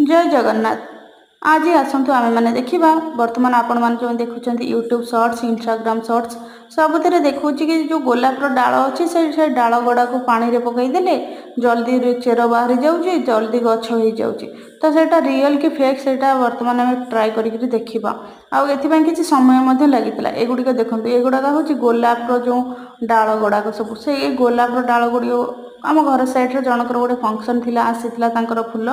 जय जगन्नाथ। आज आसतु आम मैंने देखा बर्तमान आपण मैंने जो देखुं यूट्यूब शॉर्ट्स इंस्टाग्राम शॉर्ट्स सबुत देखूँ कि जो गोलापर डाल अच्छी से डाल गुड़ा को पानी में पकईदे जल्दी चेर बाहरी जाऊँगी जल्दी गछ हो जाऊँगी। तो सेटा रियल कि फेक से बर्तमान आम ट्राए कर देखा आउ किसी समय लगी एगुड़िक देखो एगुड़ाक हूँ गोलापर जो डाल गुड़ाक सब से गोलापर डाल गुड़ आम घर साइड्रे जनकर गोटे फंक्शन थी आसीला फुल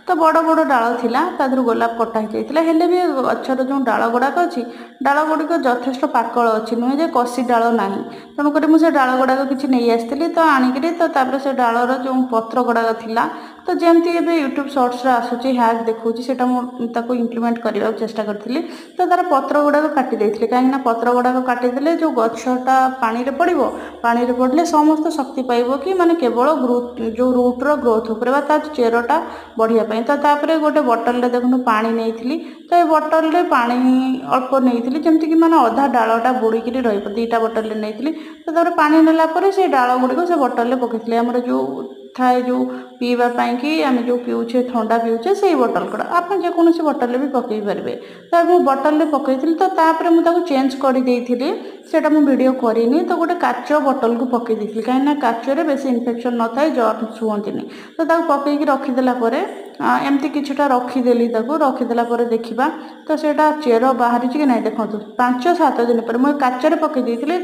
तो बड़ बड़ डाल थिला तादर गोलाप कटा होता है भी गचर जो डाल गुड़ाक अच्छी डाल गुड़िक यथेष पाकल अच्छी नुहे जे कषि डाल ना तेणुक मुझे डाल गुड़ाक किसी नहीं आसती तो आणिकी तो से डालर जो पत्र गुड़ाक थिला तो जमती यूट्यूब शॉर्ट्स आसूँ हैक देखूँ से इम्प्लीमेंट करने चेष्टा करी तो तार पत्र गुड़ाक काटी देती कहीं पत्र गुड़ाक काटिदेले जो गछटा पानी में पड़ो पानी में पड़े समस्त शक्ति पाइब कि माने केवल ग्रोथ जो रूट्र ग्रोथ उपर चेरटा बढ़िया तो तापर गोटे बटल देखो पानी नहीं तो ये बटल रे पानी अल्प नहीं जमती कि माने अधा डालटा बुड़ीक रईटा बटल नहीं तो पानी नेला से डाल गुड़िक से बटल पकई आम जो थाए जो पीवाई कि आम जो पीछे ठंडा पीछे से बटल कड़ा आप जेकोसी बटल भी पकई पारे तो मुझे बटल पकई तो तापर मुझे चेंज करदेली सेटा मु वीडियो करिनी तो गोटे काच बटल को पकई देती कहीं काचरे बेस इनफेक्शन न थाए जर्म्स हुंती तो पकईकी रखीदेला एमती किछटा रखीदेली रखीदेला देखा तो सेटा चेर बाहरी कि नहीं देखो 5-7 दिन पर मुझे काचरे पकई देती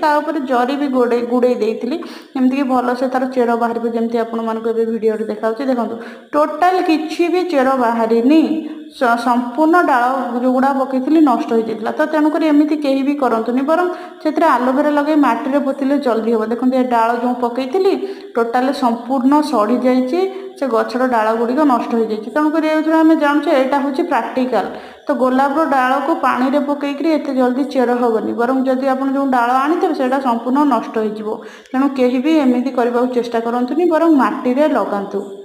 जरी भी गुड़े देती एमती भल से तार चेर बाहर जमी आपण भिडियो देखा देखो टोटाल किसी भी चेर बाहरी संपूर्ण डाल जो गुड़ा पकई नष्ट हो जाता तो तेणुक एमती कहीं भी करतुनि बर से आलोवेरा लगे माटी पोतिले जल्दी हम देखो ये डाल जो पकई टोटाल संपूर्ण सड़ी जाइए से गचर डाल गुड़िक नष्ट हो जाए तेणुक आम जानूँ यहाँ हूँ प्राक्टिकाल तो गोलापर डाल को पानी में पकईकरी एत जल्दी चेर हेनी बरं जदि आप जो डाल आनी से संपूर्ण नष्ट हो तेणु कहीं भी एमती करने चेष्टा करतुनि बरं माटी लगातु।